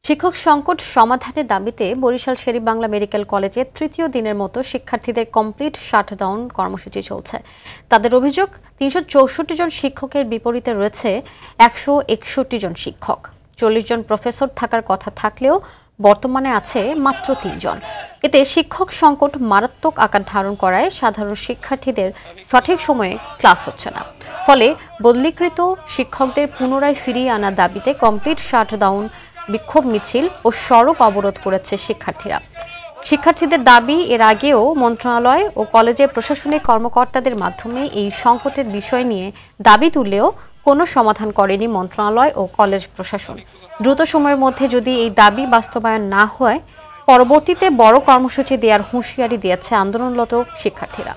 শিক্ষক সংকট সমাধানের দাবিতে বরিশাল শের-ই-বাংলা মেডিকেল কলেজে তৃতীয় দিনের মতো শিক্ষার্থীদের কমপ্লিট শাটডাউন কর্মসূচি চলছে। তাদের অভিযোগ ৩৬৪ জন শিক্ষকের বিপরীতে রয়েছে ১৬১ জন শিক্ষক। ৪০ জন প্রফেসর থাকার কথা থাকলেও বর্তমানে আছে মাত্র ৩ জন। এতে শিক্ষক সংকট মারাত্মক আকার ধারণ করায় সাধারণ শিক্ষার্থীদের সঠিক সময়ে ক্লাস হচ্ছে না। ফলে বদলিকৃত শিক্ষকদের পুনরায় ফিরিয়ে আনার দাবিতে কমপ্লিট শাটডাউন, বিক্ষোভ মিছিল ও সড়ক অবরোধ করেছে শিক্ষার্থীরা। শিক্ষার্থীদের দাবি, এর আগেও মন্ত্রণালয় ও কলেজের প্রশাসনিক কর্মকর্তাদের মাধ্যমে এই সংকটের বিষয় নিয়ে দাবি তুললেও কোনো সমাধান করেনি মন্ত্রণালয় ও কলেজ প্রশাসন। দ্রুত সময়ের মধ্যে যদি এই দাবি বাস্তবায়ন না হয়, পরবর্তীতে বড় কর্মসূচি দেওয়ার হুঁশিয়ারি দিয়েছে আন্দোলনরত শিক্ষার্থীরা।